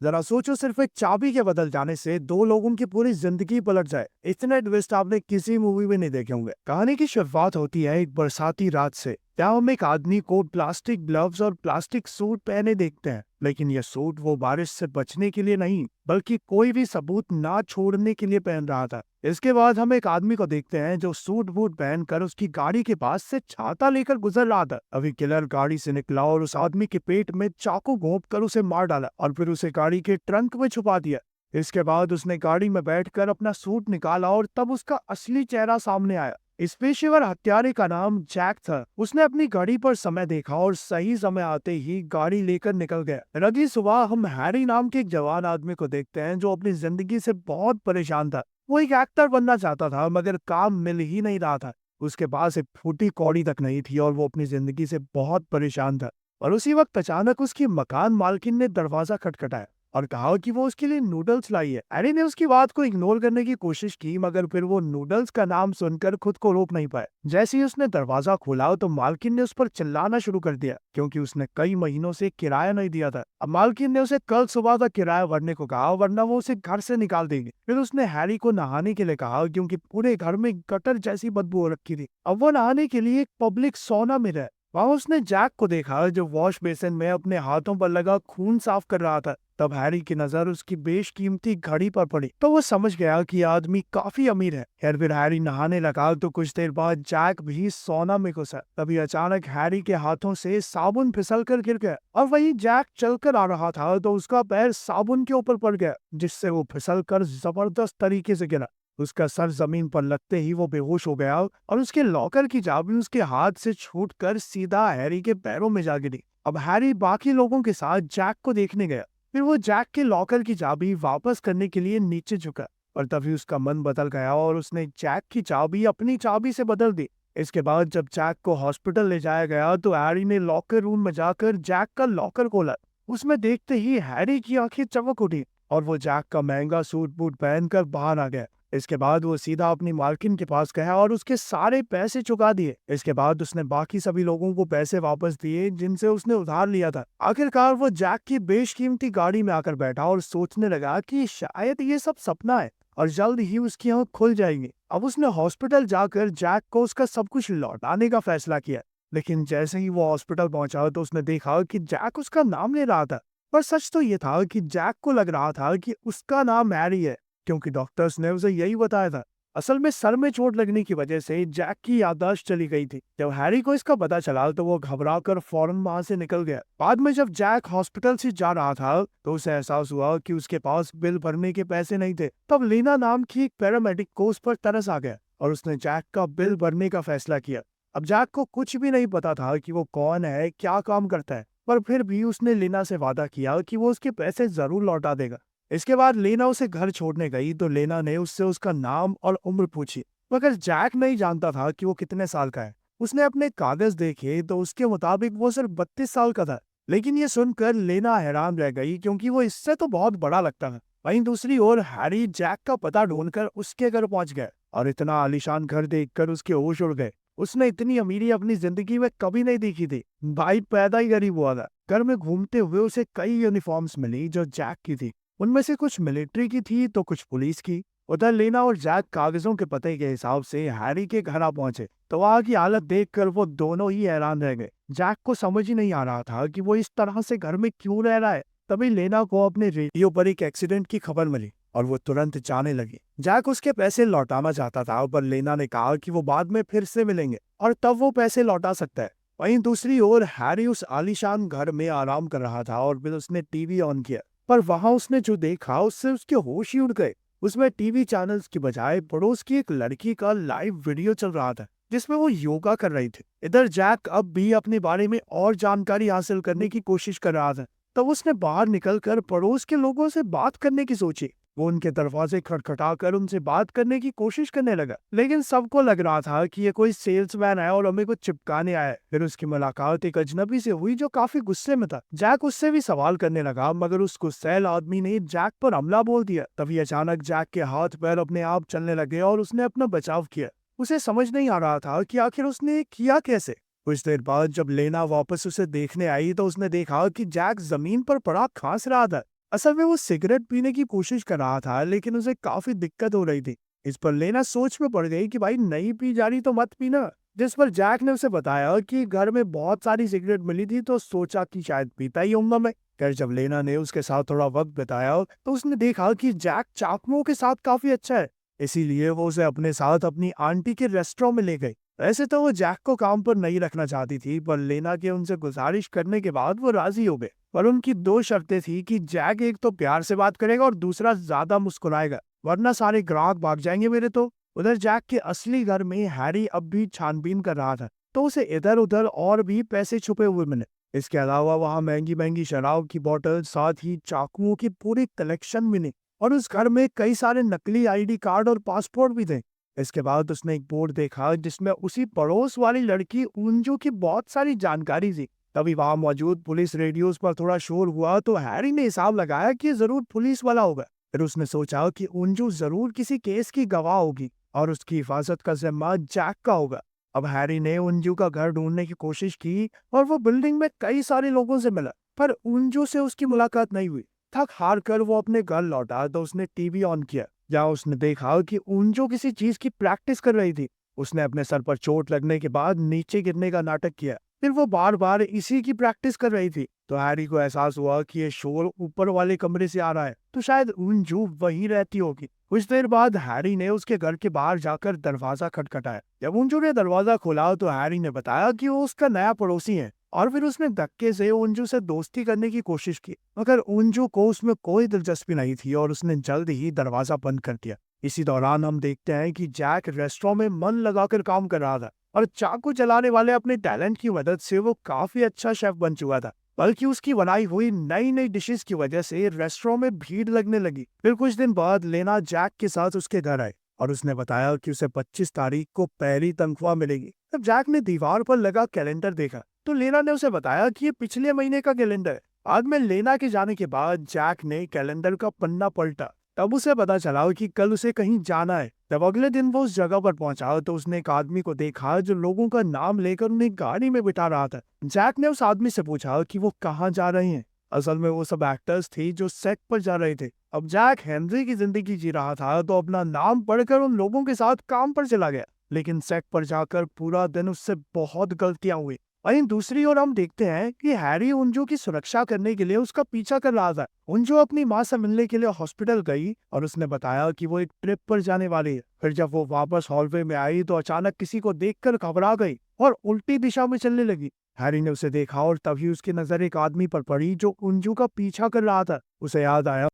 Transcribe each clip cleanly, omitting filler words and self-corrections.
जरा सोचो, सिर्फ एक चाबी के बदल जाने से दो लोगों की पूरी जिंदगी पलट जाए। इतने ट्विस्ट आपने किसी मूवी में नहीं देखे होंगे। कहानी की शुरुआत होती है एक बरसाती रात से। क्या हम एक आदमी को प्लास्टिक ग्लव्स और प्लास्टिक सूट पहने देखते हैं, लेकिन यह सूट वो बारिश से बचने के लिए नहीं, बल्कि कोई भी सबूत ना छोड़ने के लिए पहन रहा था। इसके बाद हम एक आदमी को देखते हैं जो सूट बूट पहनकर उसकी गाड़ी के पास से छाता लेकर गुजर रहा था। अभी किलर गाड़ी से निकला और उस आदमी के पेट में चाकू घोंप कर उसे मार डाला और फिर उसे गाड़ी के ट्रंक में छुपा दिया। इसके बाद उसने गाड़ी में बैठकर अपना सूट निकाला और तब उसका असली चेहरा सामने आया। इस पेशेवर हत्यारे का नाम जैक था। उसने अपनी घड़ी पर समय देखा और सही समय आते ही गाड़ी लेकर निकल गया। अगली सुबह हम हैरी नाम के एक जवान आदमी को देखते हैं जो अपनी जिंदगी से बहुत परेशान था। वो एक एक्टर बनना चाहता था, मगर काम मिल ही नहीं रहा था। उसके पास एक फूटी कौड़ी तक नहीं थी और वो अपनी जिंदगी से बहुत परेशान था। और उसी वक्त अचानक उसकी मकान मालकिन ने दरवाजा खटखटाया और कहा कि वो उसके लिए नूडल्स लाई है। हैरी ने उसकी बात को इग्नोर करने की कोशिश की, मगर फिर वो नूडल्स का नाम सुनकर खुद को रोक नहीं पाए। जैसे ही उसने दरवाजा खोला तो मालकिन ने उस पर चिल्लाना शुरू कर दिया, क्योंकि उसने कई महीनों से किराया नहीं दिया था। अब मालकिन ने उसे कल सुबह तक किराया भरने को कहा, वरना वो उसे घर से निकाल देंगे। फिर उसने हैरी को नहाने के लिए कहा, क्योंकि पूरे घर में गटर जैसी बदबू हो रखी थी। अब वो नहाने के लिए एक पब्लिक सौना में रहा। वहां उसने जैक को देखा जो वॉश बेसिन में अपने हाथों पर लगा खून साफ कर रहा था। तब हैरी की नजर उसकी बेशकीमती घड़ी पर पड़ी, तो वो समझ गया कि यह आदमी काफी अमीर है। फिर हैरी नहाने लगा तो कुछ देर बाद जैक भी सोना में घुसा। तभी अचानक हैरी के हाथों से साबुन फिसल कर गिर गया और वही जैक चलकर आ रहा था तो उसका पैर साबुन के ऊपर पड़ गया, जिससे वो फिसल कर जबरदस्त तरीके से गिरा। उसका सर जमीन पर लगते ही वो बेहोश हो गया और उसके लॉकर की चाबी उसके हाथ से छूटकर सीधा हैरी के पैरों में जा गिरी। अब हैरी बाकी लोगों के साथ जैक को देखने गया। फिर वो जैक के लॉकर की चाबी वापस करने के लिए नीचे झुका, और तभी उसका मन बदल गया और उसने जैक की चाबी अपनी चाबी से बदल दी। इसके बाद जब जैक को हॉस्पिटल ले जाया गया तो हैरी ने लॉकर रूम में जाकर जैक का लॉकर खोला। उसमें देखते ही हैरी की आंखें चमक उठी और वो जैक का महंगा सूट बूट पहनकर बाहर आ गया। इसके बाद वो सीधा अपनी मालकिन के पास गया और उसके सारे पैसे चुका दिए। इसके बाद उसने बाकी सभी लोगों को पैसे वापस दिए जिनसे उसने उधार लिया था। आखिरकार वो जैक की बेशकीमती गाड़ी में आकर बैठा और सोचने लगा कि शायद ये सब सपना है और जल्द ही उसकी आंख खुल जाएंगी। अब उसने हॉस्पिटल जाकर जैक को उसका सब कुछ लौटाने का फैसला किया। लेकिन जैसे ही वो हॉस्पिटल पहुंचा तो उसने देखा कि जैक उसका नाम ले रहा था। पर सच तो ये था कि जैक को लग रहा था कि उसका नाम हैरी है, क्योंकि डॉक्टर्स ने उसे यही बताया था। असल में सर में चोट लगने की वजह से जैक की याददाश्त चली गई थी। जब हैरी को इसका पता चला तो वो घबराकर फौरन वहां से निकल गया। बाद में जब जैक हॉस्पिटल से जा रहा था तो उसे एहसास हुआ कि उसके पास बिल भरने के पैसे नहीं थे। तब लीना नाम की एक पैरामेडिक को उस पर तरस आ गया और उसने जैक का बिल भरने का फैसला किया। अब जैक को कुछ भी नहीं पता था कि वो कौन है, क्या काम करता है, पर फिर भी उसने लीना से वादा किया कि वो उसके पैसे जरूर लौटा देगा। इसके बाद लेना उसे घर छोड़ने गई तो लेना ने उससे उसका नाम और उम्र पूछी, मगर जैक नहीं जानता था कि वो कितने साल का है। उसने अपने कागज देखे तो उसके मुताबिक वो सिर्फ 32 साल का था। लेकिन ये सुनकर लेना हैरान रह गई, क्योंकि वो इससे तो बहुत बड़ा लगता था। वहीं दूसरी ओर हैरी जैक का पता ढूंढकर उसके घर पहुंच गया और इतना आलीशान घर देखकर उसके होश उड़ गए। उसने इतनी अमीरी अपनी जिंदगी में कभी नहीं देखी थी। भाई पैदा ही गरीब हुआ था। घर में घूमते हुए उसे कई यूनिफॉर्म्स मिली जो जैक की थी। उनमें से कुछ मिलिट्री की थी तो कुछ पुलिस की। उधर लेना और जैक कागजों के पते के हिसाब से हैरी के घर आ पहुंचे तो वहां की हालत देखकर वो दोनों ही हैरान रह गए। जैक को समझ ही नहीं आ रहा था कि वो इस तरह से घर में क्यों रह रहा है। तभी लेना को अपने रेडियो पर एक एक्सीडेंट की खबर मिली और वो तुरंत जाने लगी। जैक उसके पैसे लौटाना चाहता था, पर लेना ने कहा कि वो बाद में फिर से मिलेंगे और तब वो पैसे लौटा सकता है। वहीं दूसरी ओर हैरी उस आलीशान घर में आराम कर रहा था और फिर उसने टीवी ऑन किया, पर वहां उसने जो देखा उससे उसके होश ही उड़ गए। उसमें टीवी चैनल्स की बजाय पड़ोस की एक लड़की का लाइव वीडियो चल रहा था जिसमें वो योगा कर रही थी। इधर जैक अब भी अपने बारे में और जानकारी हासिल करने की कोशिश कर रहा था। तब उसने बाहर निकलकर पड़ोस के लोगों से बात करने की सोची। वो उनके दरवाजे खटखटाकर उनसे बात करने की कोशिश करने लगा, लेकिन सबको लग रहा था कि ये कोई सेल्समैन है और हमें कुछ चिपकाने आया है। फिर उसकी मुलाकात एक अजनबी से हुई जो काफी गुस्से में था। जैक उससे भी सवाल करने लगा, मगर उस गुस्सैल आदमी ने जैक पर हमला बोल दिया। तभी अचानक जैक के हाथ पैर अपने आप चलने लगे और उसने अपना बचाव किया। उसे समझ नहीं आ रहा था कि आखिर उसने किया कैसे। कुछ देर बाद जब लेना वापस उसे देखने आई तो उसने देखा कि जैक जमीन पर पड़ा खांस रहा था। असल में वो सिगरेट पीने की कोशिश कर रहा था, लेकिन उसे काफी दिक्कत हो रही थी। इस पर लेना सोच में पड़ गई कि भाई नहीं पी जा रही तो मत पीना। जिस पर जैक ने उसे बताया कि घर में बहुत सारी सिगरेट मिली थी, तो सोचा कि शायद पीता ही होऊंगा मैं। फिर जब लेना ने उसके साथ थोड़ा वक्त बिताया, तो उसने देखा कि जैक चाकुओं के साथ काफी अच्छा है। इसीलिए वो उसे अपने साथ अपनी आंटी के रेस्टोरेंट में ले गई। वैसे तो वो जैक को काम पर नहीं रखना चाहती थी, पर लेना के उनसे गुजारिश करने के बाद वो राजी हो गए। पर उनकी दो शर्तें थी कि जैक एक तो प्यार से बात करेगा और दूसरा ज्यादा मुस्कुराएगा, वरना सारे ग्राहक भाग जाएंगे मेरे तो। उधर जैक के असली घर में हैरी अब भी छानबीन कर रहा था, तो उसे इधर उधर और भी पैसे छुपे हुए मिले। इसके अलावा वहां महंगी महंगी शराब की बोतल, साथ ही चाकुओं की पूरी कलेक्शन मिली। और उस घर में कई सारे नकली आईडी कार्ड और पासपोर्ट भी थे। इसके बाद उसने एक बोर्ड देखा जिसमें उसी पड़ोस वाली लड़की उंजू की बहुत सारी जानकारी थी। तभी वहां मौजूद पुलिस रेडियोस पर थोड़ा शोर हुआ, तो हैरी ने हिसाब लगाया कि ये जरूर पुलिस वाला होगा। फिर उसने सोचा कि उंजू जरूर किसी केस की गवाह होगी और उसकी हिफाजत का जिम्मा जैक का होगा। अब हैरी ने उंजू का घर ढूंढने की कोशिश की और वो बिल्डिंग में कई सारे लोगों से मिला, पर उंजू से उसकी मुलाकात नहीं हुई। थक हार कर वो अपने घर लौटा, तो उसने टीवी ऑन किया, जहाँ उसने देखा कि उंजू किसी चीज की प्रैक्टिस कर रही थी। उसने अपने सर पर चोट लगने के बाद नीचे गिरने का नाटक किया। फिर वो बार बार इसी की प्रैक्टिस कर रही थी, तो हैरी को एहसास हुआ कि ये शोर ऊपर वाले कमरे से आ रहा है, तो शायद उंजू वहीं रहती होगी। कुछ देर बाद हैरी ने उसके घर के बाहर जाकर दरवाजा खटखटाया। जब उंजू ने दरवाजा खोला, तो हैरी ने बताया कि वो उसका नया पड़ोसी है। और फिर उसने धक्के से उंजू से दोस्ती करने की कोशिश की, मगर उंजू को उसमें कोई दिलचस्पी नहीं थी और उसने जल्द ही दरवाजा बंद कर दिया। इसी दौरान हम देखते हैं कि जैक रेस्टोरेंट में मन लगाकर काम कर रहा था, और चाकू चलाने वाले अपने टैलेंट की मदद से वो काफी अच्छा शेफ बन चुका था। बल्कि उसकी बनाई हुई नई नई डिशेस की वजह से रेस्टोरेंट में भीड़ लगने लगी। फिर कुछ दिन बाद लेना जैक के साथ उसके घर आए और उसने बताया कि उसे 25 तारीख को पहली तनख्वाह मिलेगी। तब जैक ने दीवार पर लगा कैलेंडर देखा, तो लेना ने उसे बताया कि ये पिछले महीने का कैलेंडर है। बाद में लेना के जाने के बाद जैक ने कैलेंडर का पन्ना पलटा, तब उसे पता चला कि कल उसे कहीं जाना है। जब अगले दिन वो उस जगह पर पहुंचा, तो उसने एक आदमी को देखा जो लोगों का नाम लेकर उन्हें गाड़ी में बिठा रहा था। जैक ने उस आदमी से पूछा कि वो कहाँ जा रहे हैं। असल में वो सब एक्टर्स थे जो सेट पर जा रहे थे। अब जैक हेनरी की जिंदगी जी रहा था, तो अपना नाम पढ़कर उन लोगों के साथ काम पर चला गया। लेकिन सेट पर जाकर पूरा दिन उससे बहुत गलतियां हुई। वहीं दूसरी ओर हम देखते हैं कि हैरी उंजू की सुरक्षा करने के लिए उसका पीछा कर रहा था। उंजू अपनी माँ से मिलने के लिए हॉस्पिटल गई और उसने बताया कि वो एक ट्रिप पर जाने वाली है। फिर जब वो वापस हॉलवे में आई, तो अचानक किसी को देखकर घबरा गई और उल्टी दिशा में चलने लगी। हैरी ने उसे देखा और तभी उसकी नजर एक आदमी पर पड़ी जो उंजू का पीछा कर रहा था। उसे याद आया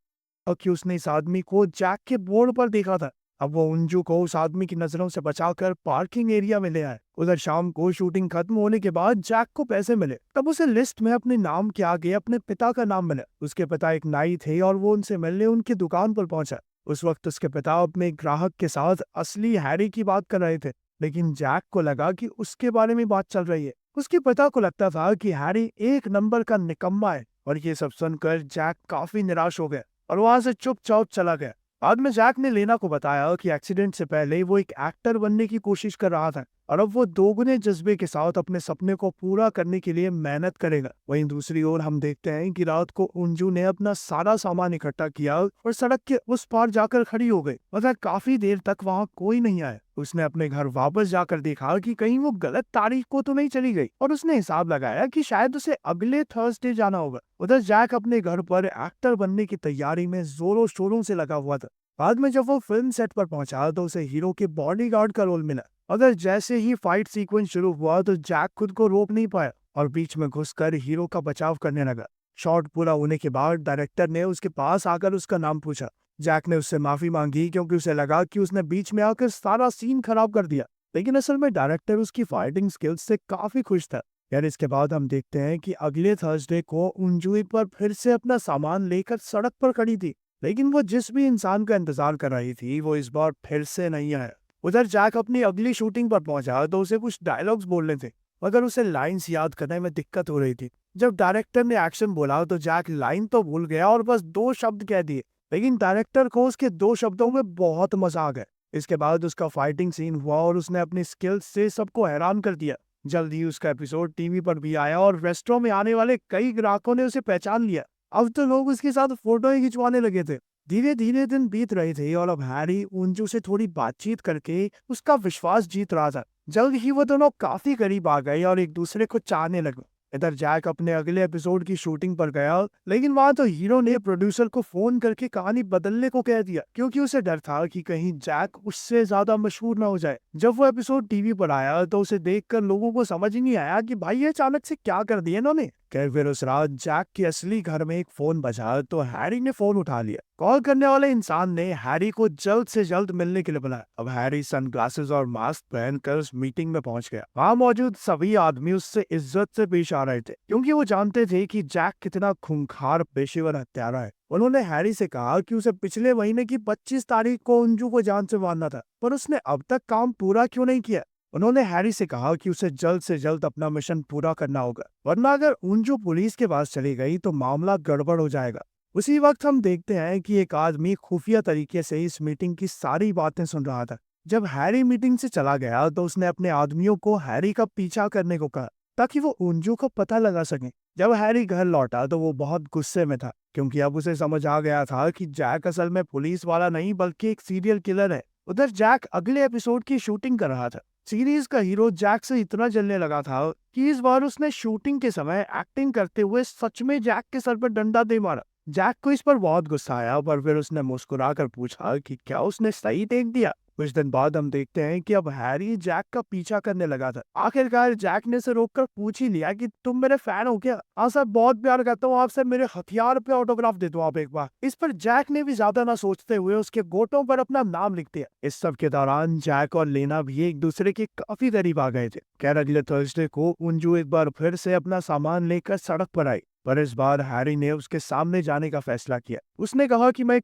कि उसने इस आदमी को जैक के बोर्ड पर देखा था। अब वो उंजू को उस आदमी की नजरों से बचाकर पार्किंग एरिया में ले आए। उधर शाम को शूटिंग खत्म होने के बाद जैक को पैसे मिले, तब उसे लिस्ट में अपने नाम के आगे अपने पिता का नाम मिला। उसके पिता एक नाई थे और वो उनसे मिलने उनकी दुकान पर पहुंचा। उस वक्त उसके पिता अपने ग्राहक के साथ असली हैरी की बात कर रहे थे, लेकिन जैक को लगा कि उसके बारे में बात चल रही है। उसके पिता को लगता था कि हैरी एक नंबर का निकम्मा है, और ये सब सुनकर जैक काफी निराश हो गया और वहां से चुपचाप चला गया। बाद में जैक ने लेना को बताया कि एक्सीडेंट से पहले वो एक एक्टर बनने की कोशिश कर रहा था, और अब वो दोगुने जज्बे के साथ अपने सपने को पूरा करने के लिए मेहनत करेगा। वहीं दूसरी ओर हम देखते हैं कि रात को उंजू ने अपना सारा सामान इकट्ठा किया और सड़क के उस पार जाकर खड़ी हो गई, मगर काफी देर तक वहां कोई नहीं आया। उसने अपने घर वापस जाकर देखा कि कहीं वो गलत तारीख को तो नहीं चली गई, और उसने हिसाब लगाया कि शायद उसे अगले थर्सडे जाना होगा। उधर जैक अपने घर पर एक्टर बनने की तैयारी में जोरों शोरों से लगा हुआ था। बाद में जब वो फिल्म सेट पर पहुंचा, तो उसे हीरो के बॉडीगार्ड का रोल मिला। अगर जैसे ही फाइट सीक्वेंस शुरू हुआ, तो जैक खुद को रोक नहीं पाया और बीच में घुसकर हीरो का बचाव करने लगा। शॉट पूरा होने के बाद डायरेक्टर ने उसके पास आकर उसका नाम पूछा। जैक ने उससे माफी मांगी, क्योंकि उसे लगा कि उसने बीच में आकर सारा सीन खराब कर दिया। लेकिन असल में डायरेक्टर उसकी फाइटिंग स्किल्स से काफी खुश था। यार इसके बाद हम देखते हैं कि अगले थर्सडे को उंजू एक बार फिर से अपना सामान लेकर सड़क पर खड़ी थी, लेकिन वो जिस भी इंसान का इंतजार कर रही थी, वो इस बार फिर से नहीं आया। उधर जैक अपनी अगली शूटिंग पर पहुंचा, तो उसे कुछ डायलॉग्स बोलने थे, मगर उसे लाइंस याद करने में दिक्कत हो रही थी। जब डायरेक्टर ने एक्शन बोला, तो जैक लाइन तो भूल गया और बस दो शब्द कह दिए, लेकिन डायरेक्टर को उसके दो शब्दों में बहुत मजा आ गया। इसके बाद उसका फाइटिंग सीन हुआ और उसने अपनी स्किल्स से सबको हैरान कर दिया। जल्द ही उसका एपिसोड टीवी पर भी आया और रेस्टोरेंट में आने वाले कई ग्राहकों ने उसे पहचान लिया। अब तो लोग उसके साथ फोटो ही खिंचवाने लगे थे। धीरे धीरे दिन बीत रहे थे और अब हैरी उंजू से थोड़ी बातचीत करके उसका विश्वास जीत रहा था। जल्द ही वो दोनों काफी करीब आ गए और एक दूसरे को चाहने लगे। इधर जैक अपने अगले एपिसोड की शूटिंग पर गया, लेकिन वहां तो हीरो ने प्रोड्यूसर को फोन करके कहानी बदलने को कह दिया, क्योंकि उसे डर था कि कहीं जैक उससे ज्यादा मशहूर ना हो जाए। जब वो एपिसोड टीवी पर आया तो उसे देखकर लोगों को समझ ही नहीं आया कि भाई ये अचानक से क्या कर दिया इन्होंने। खैर फिर उस रात जैक के असली घर में एक फोन बजा तो हैरी ने फोन उठा लिया। कॉल करने वाले इंसान ने हैरी को जल्द से जल्द मिलने के लिए बुलाया। अब हैरी सनग्लासेस और मास्क पहनकर उस मीटिंग में पहुंच गया। वहां मौजूद सभी आदमी उससे इज्जत से पेश आ रहे थे, क्योंकि वो जानते थे कि जैक कितना खूंखार पेशेवर हत्यारा है। उन्होंने हैरी से कहा कि उसे पिछले महीने की 25 तारीख को अंजू को जान से मारना था, पर उसने अब तक काम पूरा क्यों नहीं किया। उन्होंने हैरी से कहा कि उसे जल्द से जल्द अपना मिशन पूरा करना होगा, वरना अगर अंजू पुलिस के पास चली गई तो मामला गड़बड़ हो जाएगा। उसी वक्त हम देखते हैं कि एक आदमी खुफिया तरीके से इस मीटिंग की सारी बातें सुन रहा था। जब हैरी मीटिंग से चला गया तो उसने अपने आदमियों को हैरी का पीछा करने को कहा, ताकि वो अंजू को पता लगा सके। जब हैरी घर लौटा तो वो बहुत गुस्से में था, क्योंकि अब उसे समझ आ गया था कि जैक असल में पुलिस वाला नहीं बल्कि एक सीरियल किलर है। उधर जैक अगले एपिसोड की शूटिंग कर रहा था। सीरीज का हीरो जैक से इतना जलने लगा था कि इस बार उसने शूटिंग के समय एक्टिंग करते हुए सच में जैक के सर पर डंडा दे मारा। जैक को इस पर बहुत गुस्सा आया, पर फिर उसने मुस्कुराकर पूछा कि क्या उसने सही टेक दिया। कुछ दिन बाद हम देखते हैं कि अब हैरी जैक का पीछा करने लगा था। आखिरकार जैक ने उसे रोककर पूछ ही लिया कि तुम मेरे फैन हो क्या? हाँ सर, बहुत प्यार करता हूँ आपसे, मेरे हथियार पे ऑटोग्राफ दे दो आप एक बार। इस पर जैक ने भी ज्यादा ना सोचते हुए उसके घोटों पर अपना नाम लिख दिया। इस सब के दौरान जैक और लेना भी एक दूसरे के काफी करीब आ गए थे। खैर अगले थर्सडे को अंजू एक बार फिर से अपना सामान लेकर सड़क पर आई, पर इस बार हैरी ने उसके सामने जाने का फैसला किया। उसने कहा कि मैं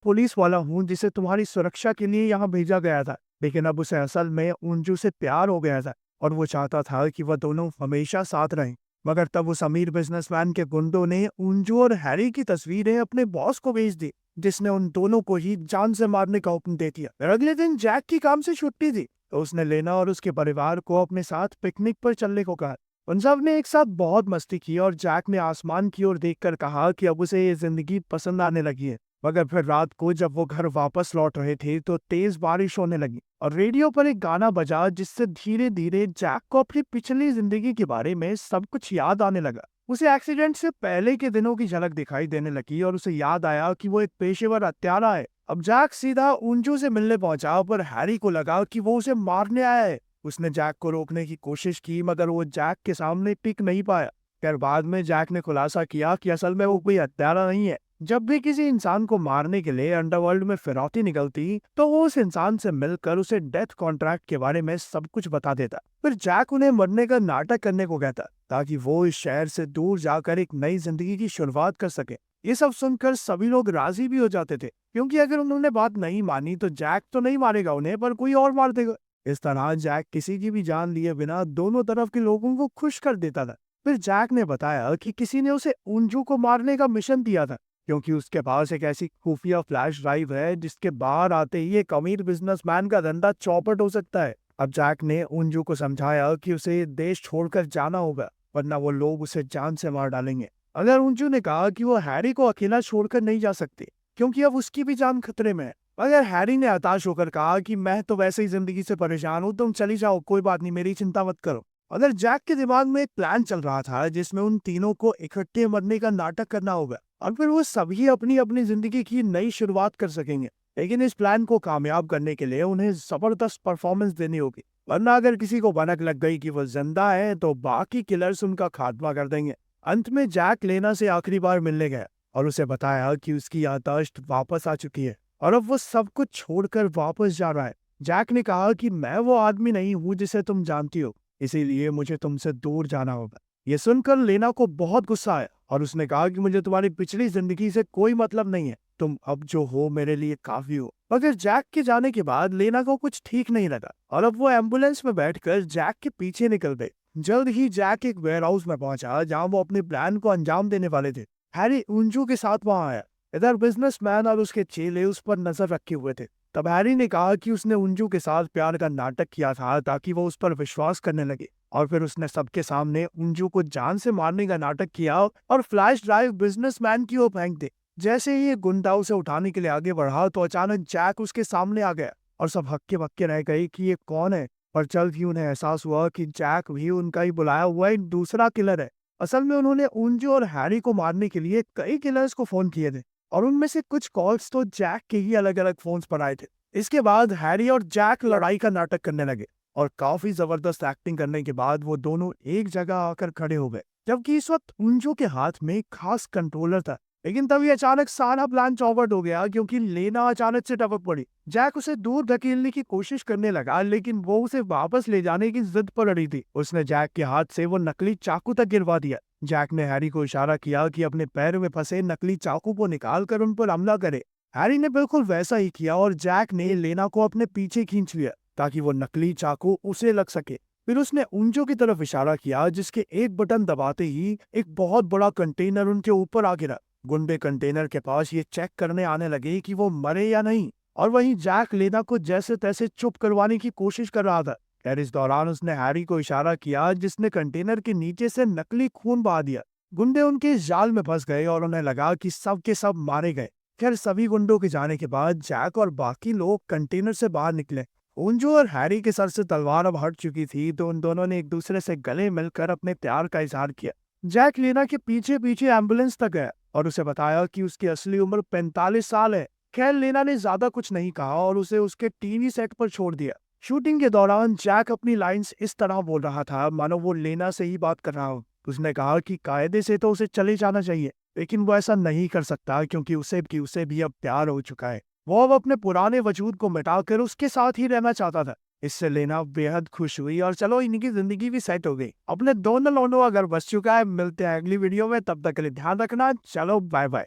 पुलिस वाला हूँ जिसे तुम्हारी सुरक्षा के लिए यहाँ भेजा गया था। लेकिन अब उसे असल में अंजू से प्यार हो गया था और वो चाहता था कि वह दोनों हमेशा साथ रहें। मगर तब उस अमीर बिजनेसमैन के गुंडों ने अंजू और हैरी की तस्वीरें अपने बॉस को भेज दी, जिसने उन दोनों को ही जान से मारने का हुक्म दे दिया। फिर अगले दिन जैक की काम से छुट्टी थी, तो उसने लेना और उसके परिवार को अपने साथ पिकनिक पर चलने को कहा। उन सब ने एक साथ बहुत मस्ती की और जैक ने आसमान की ओर देखकर कहा कि अब उसे ये जिंदगी पसंद आने लगी है। मगर फिर रात को जब वो घर वापस लौट रहे थे तो तेज बारिश होने लगी और रेडियो पर एक गाना बजा, जिससे धीरे धीरे जैक को अपनी पिछली जिंदगी के बारे में सब कुछ याद आने लगा। उसे एक्सीडेंट से पहले के दिनों की झलक दिखाई देने लगी और उसे याद आया कि वो एक पेशेवर हत्यारा है। अब जैक सीधा अंजू से मिलने पहुंचा, पर हैरी को लगा कि वो उसे मारने आया है। उसने जैक को रोकने की कोशिश की, मगर वो जैक के सामने टिक नहीं पाया। खैर बाद में जैक ने खुलासा किया कि असल में वो कोई हत्यारा नहीं है। जब भी किसी इंसान को मारने के लिए अंडरवर्ल्ड में फिरौती निकलती तो वो उस इंसान से मिलकर उसे डेथ कॉन्ट्रैक्ट के बारे में सब कुछ बता देता। फिर जैक उन्हें मरने का नाटक करने को कहता, ताकि वो इस शहर से दूर जाकर एक नई जिंदगी की शुरुआत कर सके। ये सब सुनकर सभी लोग राजी भी हो जाते थे, क्योंकि अगर उन्होंने बात नहीं मानी तो जैक तो नहीं मारेगा उन्हें, पर कोई और मार देगा। इस तरह जैक किसी की भी जान लिए बिना दोनों तरफ के लोगों को खुश कर देता था। फिर जैक ने बताया कि किसी ने उसे अंजू को मारने का मिशन दिया था, क्योंकि उसके पास एक ऐसी खुफिया फ्लैश ड्राइव है जिसके बाहर आते ही एक अमीर बिजनेसमैन का धंधा चौपट हो सकता है। अब जैक ने अंजू को समझाया कि उसे देश छोड़कर जाना होगा, वरना वो लोग उसे जान से मार डालेंगे। अगर अंजू ने कहा कि वो हैरी को अकेला छोड़कर नहीं जा सकती, क्योंकि अब उसकी भी जान खतरे में है। अगर हैरी ने हताश होकर कहा कि मैं तो वैसे ही जिंदगी से परेशान हूँ, तुम चली जाओ, कोई बात नहीं, मेरी चिंता मत करो। अगर जैक के दिमाग में एक प्लान चल रहा था जिसमें उन तीनों को इकट्ठे मरने का नाटक करना होगा और फिर वो सभी अपनी अपनी जिंदगी की नई शुरुआत कर सकेंगे। लेकिन इस प्लान को कामयाब करने के लिए उन्हें जबरदस्त परफॉर्मेंस देनी होगी, वरना अगर किसी को भनक लग गई कि वो जिंदा है तो बाकी किलर्स उनका खात्मा कर देंगे। अंत में जैक लेना से आखिरी बार मिलने गया और उसे बताया कि उसकी याददाश्त वापस आ चुकी है और अब वो सब कुछ छोड़कर वापस जा रहा है। जैक ने कहा कि मैं वो आदमी नहीं हूँ जिसे तुम जानती हो, इसीलिए मुझे तुमसे दूर जाना होगा। ये सुनकर लेना को बहुत गुस्सा आया और उसने कहा कि मुझे तुम्हारी पिछली जिंदगी से कोई मतलब नहीं है, तुम अब जो हो मेरे लिए काफी हो। मगर जैक के जाने के बाद लेना को कुछ ठीक नहीं लगा और अब वो एम्बुलेंस में बैठकर जैक के पीछे निकल गए। जल्द ही जैक एक वेयरहाउस में पहुंचा जहां वो अपने प्लान को अंजाम देने वाले थे। हैरी अंजू के साथ वहां आया। इधर बिजनेसमैन और उसके चेले उस पर नजर रखे हुए थे। तब हैरी ने कहा कि उसने अंजू के साथ प्यार का नाटक किया था ताकि वो उस पर विश्वास करने लगे। और फिर उसने सबके सामने उंजू को जान से मारने का नाटक किया और फ्लैश ड्राइव बिजनेसमैन की ओर फेंक दे। जैसे ही ये गुंडा उसे उठाने के लिए आगे बढ़ा तो अचानक जैक उसके सामने आ गया और सब हक्के बक्के रह गए कि ये कौन है। पर जल्द ही उन्हें एहसास हुआ कि जैक भी उनका ही बुलाया हुआ एक दूसरा किलर है। असल में उन्होंने उंजू और हैरी को मारने के लिए कई किलर्स को फोन किए थे और उनमें से कुछ कॉल्स तो जैक के ही अलग अलग फोन्स पर आए थे। इसके बाद हैरी और जैक लड़ाई का नाटक करने लगे और काफी जबरदस्त एक्टिंग करने के बाद वो दोनों एक जगह आकर खड़े हो गए, जबकि इस वक्त उंजू के हाथ में एक खास कंट्रोलर था। लेकिन तभी अचानक सारा प्लान चौपट हो गया क्योंकि लेना अचानक से टपक पड़ी। जैक उसे दूर धकेलने की कोशिश करने लगा लेकिन वो उसे वापस ले जाने की जिद पर अड़ी थी। उसने जैक के हाथ से वो नकली चाकू तक गिरवा दिया। जैक ने हैरी को इशारा किया कि अपने पैर में फंसे नकली चाकू को निकालकर उन पर हमला करे। हैरी ने बिल्कुल वैसा ही किया और जैक ने लेना को अपने पीछे खींच लिया ताकि वो नकली चाकू उसे लग सके। फिर उसने उंजो की तरफ इशारा किया जिसके एक बटन दबाते ही एक बहुत बड़ा कंटेनर उनके ऊपर आ गिरा। गुंडे कंटेनर के पास ये चेक करने आने लगे कि वो मरे या नहीं, और वहीं जैक लेना को जैसे तैसे चुप करवाने की कोशिश कर रहा था। खैर इस दौरान उसने हैरी को इशारा किया जिसने कंटेनर के नीचे से नकली खून बहा दिया। गुंडे उनके इस जाल में फंस गए और उन्हें लगा कि सब के सब मारे गए। खैर सभी गुंडों के जाने के बाद जैक और बाकी लोग कंटेनर से बाहर निकले। उंजू और हैरी के सर से तलवार अब हट चुकी थी तो उन दोनों ने एक दूसरे से गले मिलकर अपने प्यार का इजहार किया। जैक लेना के पीछे पीछे एम्बुलेंस तक गया और उसे बताया कि उसकी असली उम्र 45 साल है। खैर लेना ने ज्यादा कुछ नहीं कहा और उसे उसके टीवी सेट पर छोड़ दिया। शूटिंग के दौरान जैक अपनी लाइंस इस तरह बोल रहा था मानो वो लेना से ही बात कर रहा हो। उसने कहा कि कायदे से तो उसे चले जाना चाहिए लेकिन वो ऐसा नहीं कर सकता क्योंकि उसे भी अब प्यार हो चुका है। वो अब अपने पुराने वजूद को मिटाकर उसके साथ ही रहना चाहता था। इससे लेना बेहद खुश हुई और चलो इनकी जिंदगी भी सेट हो गई। अपने दोनों लोनों अगर बच चुका है। मिलते हैं अगली वीडियो में, तब तक के लिए ध्यान रखना। चलो बाय बाय।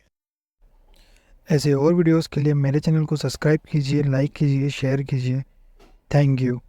ऐसे और वीडियोस के लिए मेरे चैनल को सब्सक्राइब कीजिए, लाइक कीजिए, शेयर कीजिए। Thank you.